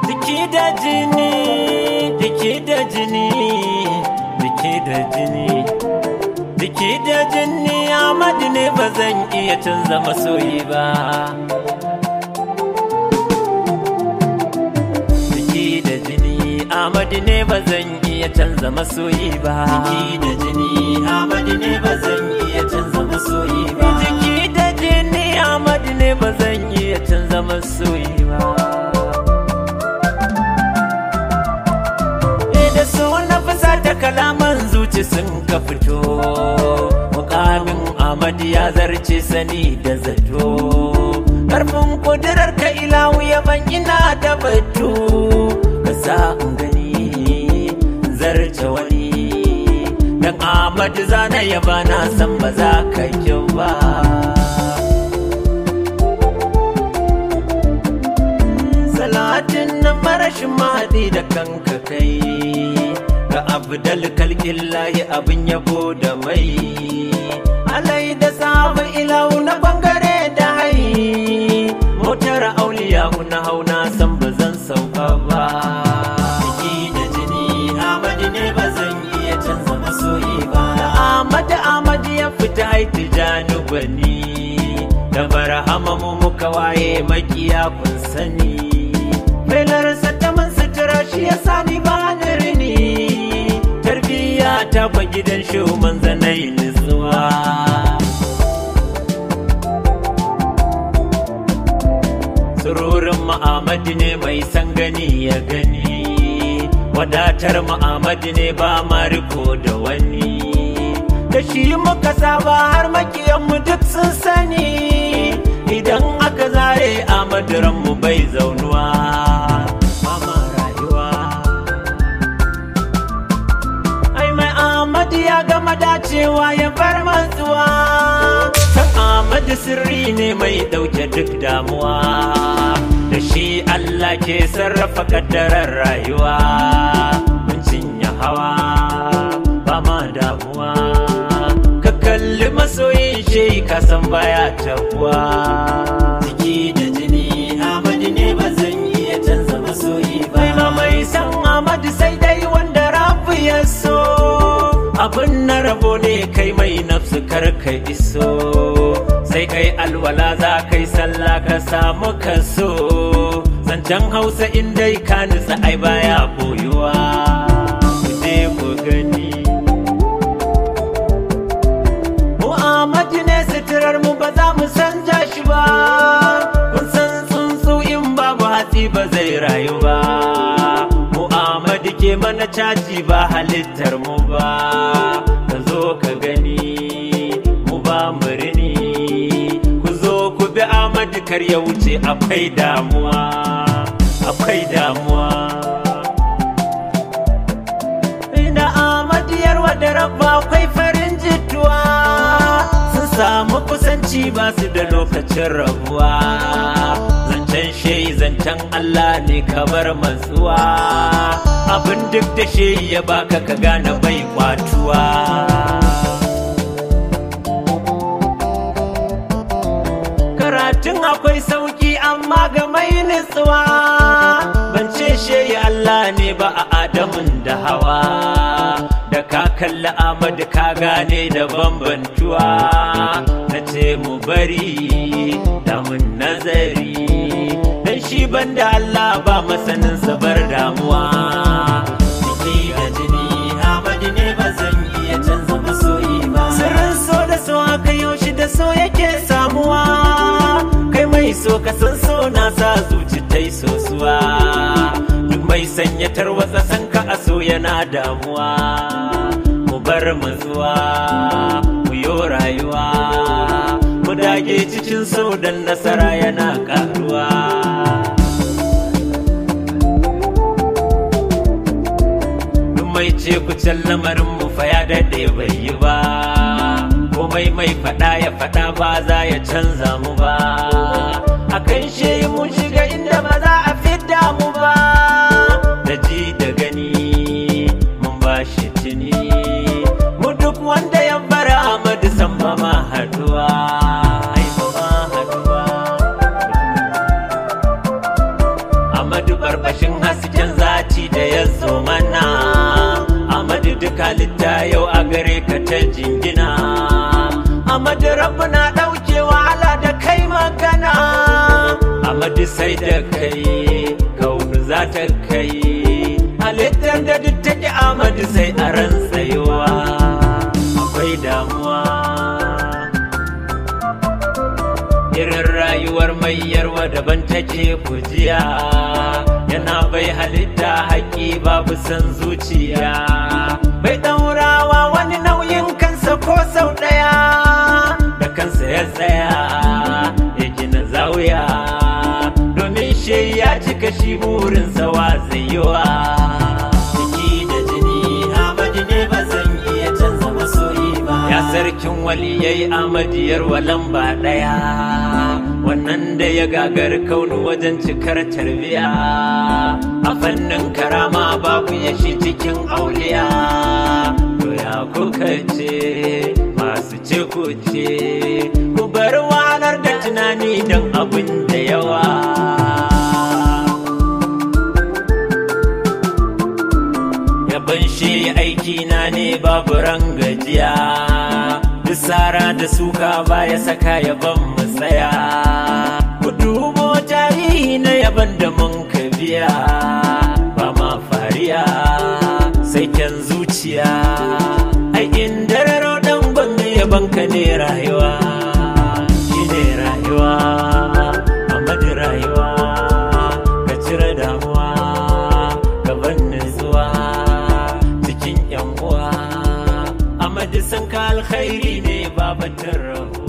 Jiki da jini, jiki da jini, jiki da jini, jiki da jini. Ahmadu ne ba zan iya canza masoyi ba. Jiki da jini, Ahmadu ne ba zan iya canza masoyi ba. Jiki da jini, Ahmadu ne ba zan iya canza masoyi ba. Jiki da jini, Ahmadu ne ba zan iya canza masoyi ba. Da so na fusa da kalaman zuci sun ka fito, mukamin Ahmadu ya zarce sani da zato. Karfin kudurar ka ilahu ya ban ina da batu, ka sa in gani zarce wani. Dan Ahmadu zana yaba na san ba za ka yi ba. Salatin nan marashin mahadi da kanka kai, ga abdal kalkillahi abin yabo da mai. Alai da sabu ilahu na bangare da hai, motar auliya na hauna san ba zan sauka ba. Jiki da jini, Ahmadu ne ba zan iya canza masoyi ba. Ahmadu ya fita haiti jani gwani, da barhama mu muka waye makiya kun sani. Belarsa ta man sutura shi ya sani ba ni rini, tarbiyya ta ba gidan shi manzanai nutsuwa. Sururin Ahmadu ne mai san gani ya gani, wadatar Ahmadu ne ba ma riko da wani. Da shi muka saba har makiyanmu duk sun sani, idan aka zare Ahmadu ranmu bai zaunuwa. Mama rayuwa ai mai Ahmadu ya gama dacewa ya bar matsuwa. San Ahmadu sirri ne mai dauke duk damuwa, da shi Allah ke sarrafa kaddarar rayuwa. Mun cinye hawa ba ma damuwa, ka kalli masoyin shi ka san baya tabuwa. Jiki da jini, Ahmadu ne ba zan iya canza masoyi ba. Mai san Ahmadu sai dai wanda rabu ya so, abin na rabo ne kai mai nafsu kar ka iso. Sai kai alwala za kai sallah ka samu kaso, zancen Hausa in dai ka nutsa ai baya boyuwa. Ku je ku gani Ahmadu ne suturar mu ba za mu sanja shi ba. Kun san tsuntsu in babu hatsi ba zai rayu ba. Mu Ahmadu ke mana caji ba halittar mu ba. Ka zo ka gani mu ba mu rini, ku zo ku bi Ahmadu kar ya wuce akwai damuwa, akwai damuwa. Inda Ahmadu yarwa da rabba akwai farin jituwa, samu kusanci ba su da lokacin rabuwa. Zancen shehi zancen Allah ne kamar matsuwa, abin duk da shehi ya baka ka gane bai kwatuwa. Karatun akwai sauki amma ga mai nutsuwa, ban ce shehi Allah ne ba a Adamun da Hawa. Da ka kalli Ahmadu ka gane da bambantuwa, na ce mu bari da mun nazari, dan shi banda Allah ba masanin bar damuwa. Jiki da jini, Ahmadu ne ba zan iya canza masoyi ba. Sirrin so da so aka yaushe da so yake samuwa, kai mai so ka san so na sa zuci tai sosuwa. Duk mai sanya tarwatsa san ka a so yana damuwa. Mu bar mu zuwa mu yo rayuwa, mu dage cikin so dan nasara yana karuwa. Duk mai ce ku can lamarin mu fa ya daɗe bai yi ba, komai mai faɗa ya faɗa ba za ya canza mu ba. Akan shehi mun shiga inda ba za a fidda mu ba, da ji da gani mun ba shi tuni. Mu duk wanda ya bar Ahmadu san ba ma haduwa, ai ba ma haduwa. ta jingina. Amadu rabu na ɗauke wahala da kai magana. Amadu sai da kai kaunu za ta kai. Halittar da duk take Amadu sai a ran tsayuwa. Akwai damuwa irin rayuwar mai yarwa daban take kujiya. Yana bai halitta haƙi babu san zuciya. Bai ɗaurawa wani nauyin kansa ko sau ɗaya. Da kansa ya tsaya ya gina zawiya. Domin shi ya cika shi burinsa wa zai yiwa. Jiki da jini Amadu ne ba zan iya canza masoyi ba. Ya sarkin waliyai Amadiyar lamba ɗaya. Wannan da ya gagar kaunu wajen cikar tarbiya. A fannin karama babu ya shi cikin auliya. To ya kuka ce masu ce ku ce, ku bar wahalar da tunani don abin da yawa. Yaban shi aikina ne babu rangajiya. Duk sara da suka baya saka yaban mu tsaya. Ku dubo tarihi na yaban da mun ka biya. Ba ma fariya sai kyan zuciya. Ai inda raro dan banga yaban ka ne rayuwa. Shi ne rayuwa Amadu rayuwa. Ka cire damuwa gaban nutsuwa cikin yan uwa. Amadu san ka alkhairi ne babatin rahu.